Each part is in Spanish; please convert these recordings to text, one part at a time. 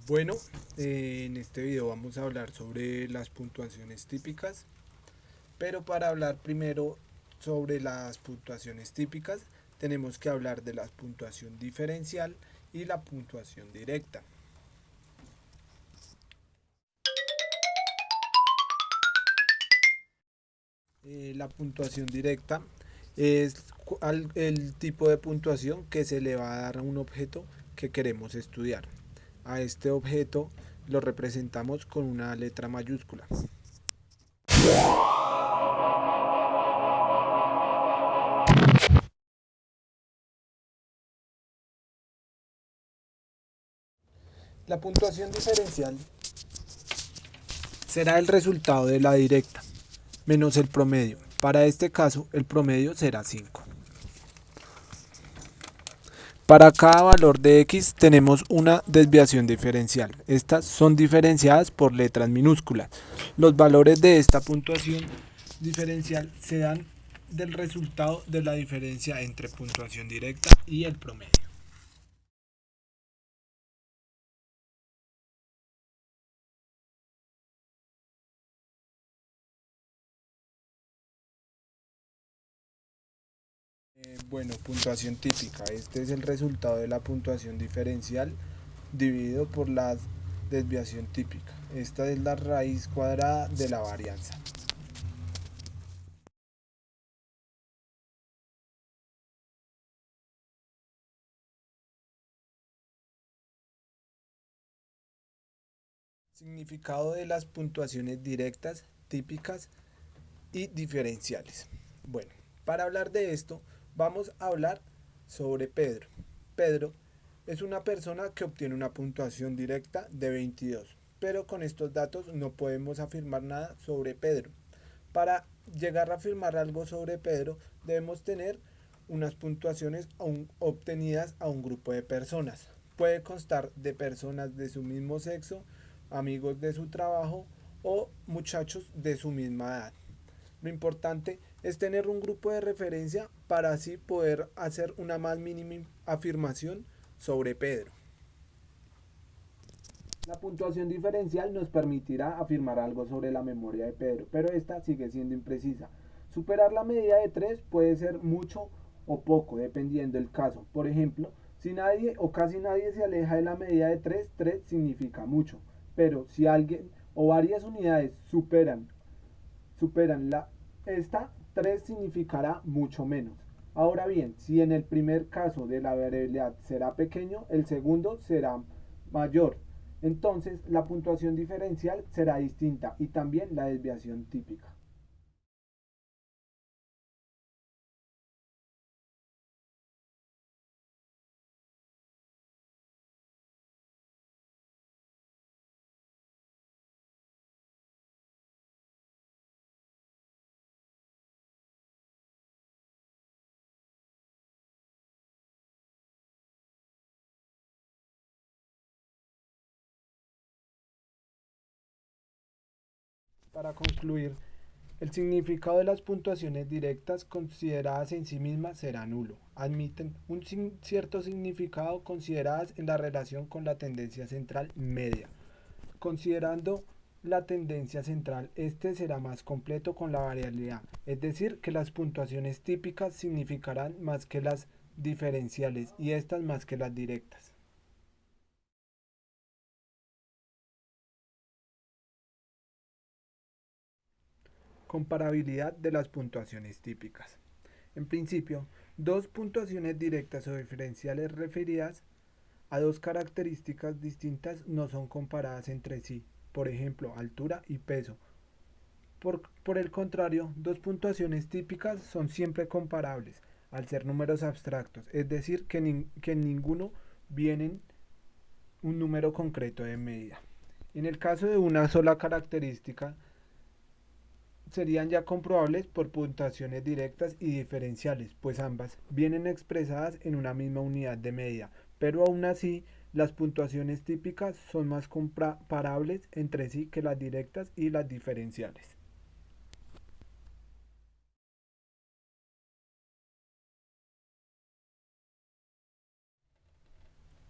Bueno, en este video vamos a hablar sobre las puntuaciones típicas, pero para hablar primero sobre las puntuaciones típicas tenemos que hablar de la puntuación diferencial y la puntuación directa. La puntuación directa es el tipo de puntuación que se le va a dar a un objeto que queremos estudiar. A este objeto lo representamos con una letra mayúscula. La puntuación diferencial será el resultado de la directa menos el promedio. Para este caso, el promedio será 5. Para cada valor de x tenemos una desviación diferencial. Estas son diferenciadas por letras minúsculas. Los valores de esta puntuación diferencial se dan del resultado de la diferencia entre puntuación directa y el promedio. Bueno, puntuación típica. Este es el resultado de la puntuación diferencial dividido por la desviación típica. Esta es la raíz cuadrada de la varianza. Significado de las puntuaciones directas, típicas y diferenciales. Bueno, para hablar de esto, vamos a hablar sobre Pedro. Pedro es una persona que obtiene una puntuación directa de 22, pero con estos datos no podemos afirmar nada sobre Pedro. Para llegar a afirmar algo sobre Pedro, debemos tener unas puntuaciones obtenidas a un grupo de personas. Puede constar de personas de su mismo sexo, amigos de su trabajo o muchachos de su misma edad. Lo importante es tener un grupo de referencia para así poder hacer una más mínima afirmación sobre Pedro. La puntuación diferencial nos permitirá afirmar algo sobre la memoria de Pedro, pero esta sigue siendo imprecisa. Superar la medida de 3 puede ser mucho o poco, dependiendo del caso. Por ejemplo, si nadie o casi nadie se aleja de la medida de 3, 3 significa mucho. Pero si alguien o varias unidades superan esta, 3 significará mucho menos. Ahora bien, si en el primer caso de la variabilidad será pequeño, el segundo será mayor. Entonces la puntuación diferencial será distinta y también la desviación típica. Para concluir, el significado de las puntuaciones directas consideradas en sí mismas será nulo. Admiten un cierto significado consideradas en la relación con la tendencia central media. Considerando la tendencia central, este será más completo con la variabilidad, es decir, que las puntuaciones típicas significarán más que las diferenciales y estas más que las directas. Comparabilidad de las puntuaciones típicas. En principio, dos puntuaciones directas o diferenciales referidas a dos características distintas no son comparadas entre sí, por ejemplo, altura y peso. Por el contrario, dos puntuaciones típicas son siempre comparables, al ser números abstractos, es decir, que en ninguno vienen un número concreto de medida. En el caso de una sola característica, serían ya comprobables por puntuaciones directas y diferenciales, pues ambas vienen expresadas en una misma unidad de medida, pero aún así las puntuaciones típicas son más comparables entre sí que las directas y las diferenciales.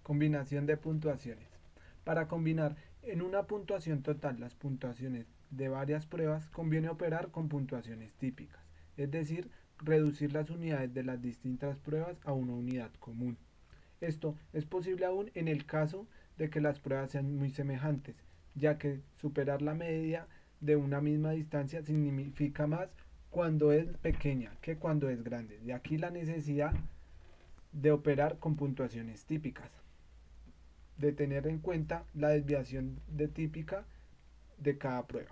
Combinación de puntuaciones. Para combinar en una puntuación total las puntuaciones de varias pruebas, conviene operar con puntuaciones típicas, es decir, reducir las unidades de las distintas pruebas a una unidad común. Esto es posible aún en el caso de que las pruebas sean muy semejantes, ya que superar la media de una misma distancia significa más cuando es pequeña que cuando es grande. De aquí la necesidad de operar con puntuaciones típicas, de tener en cuenta la desviación de típica de cada prueba.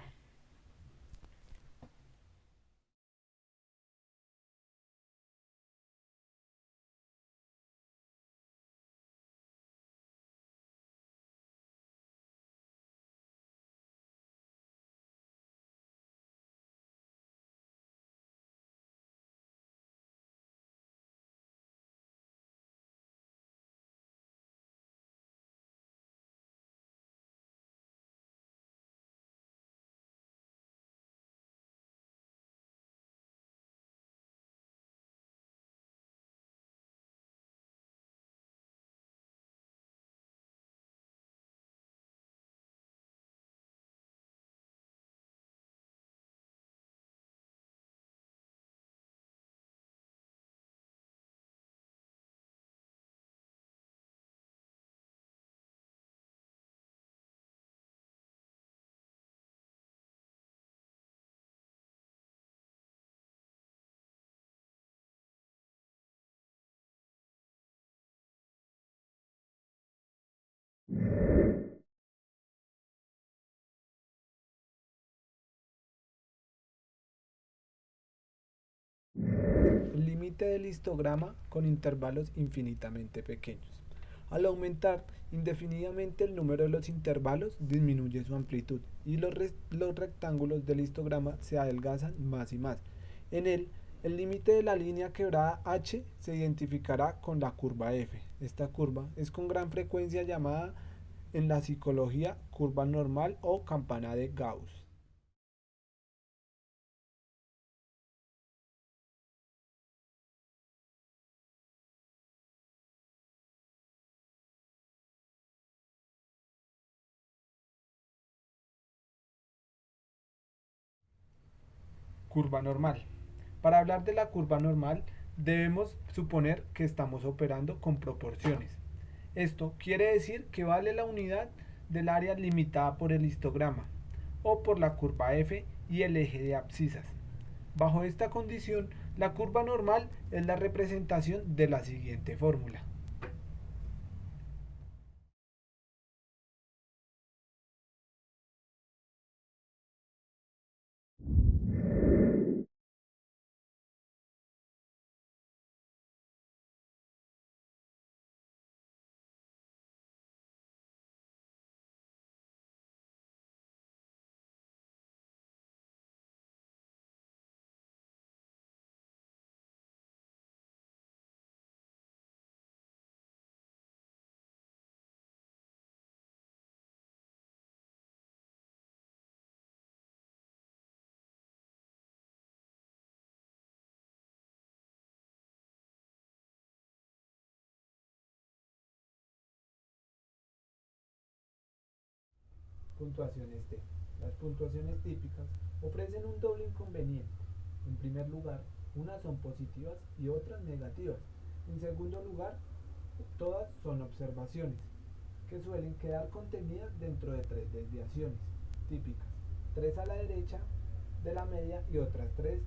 El límite del histograma con intervalos infinitamente pequeños. Al aumentar indefinidamente el número de los intervalos, disminuye su amplitud y los rectángulos del histograma se adelgazan más y más. En él, el límite de la línea quebrada H se identificará con la curva F. Esta curva es con gran frecuencia llamada en la psicología curva normal o campana de Gauss. Curva normal. Para hablar de la curva normal, debemos suponer que estamos operando con proporciones. Esto quiere decir que vale la unidad del área limitada por el histograma o por la curva F y el eje de abscisas. Bajo esta condición, la curva normal es la representación de la siguiente fórmula. Puntuaciones T. Las puntuaciones típicas ofrecen un doble inconveniente. En primer lugar, unas son positivas y otras negativas. En segundo lugar, todas son observaciones, que suelen quedar contenidas dentro de tres desviaciones típicas, tres a la derecha de la media y otras tres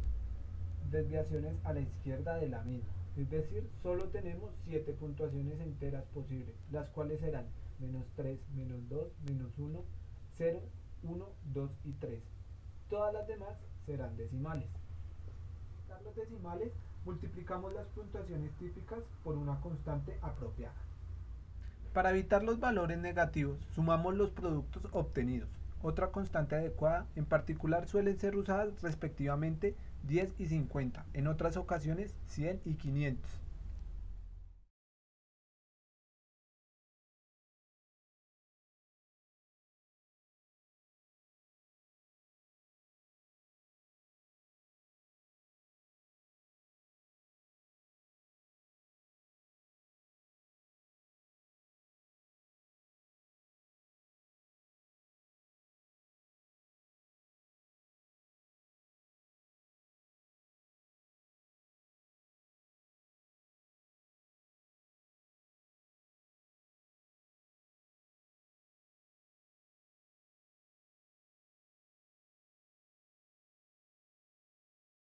desviaciones a la izquierda de la misma. Es decir, solo tenemos 7 puntuaciones enteras posibles, las cuales serán menos 3, menos 2, menos 1, 0, 1, 2 y 3. Todas las demás serán decimales. Para los decimales, multiplicamos las puntuaciones típicas por una constante apropiada. Para evitar los valores negativos, sumamos los productos obtenidos. Otra constante adecuada, en particular, suelen ser usadas respectivamente 10 y 50, en otras ocasiones 100 y 500.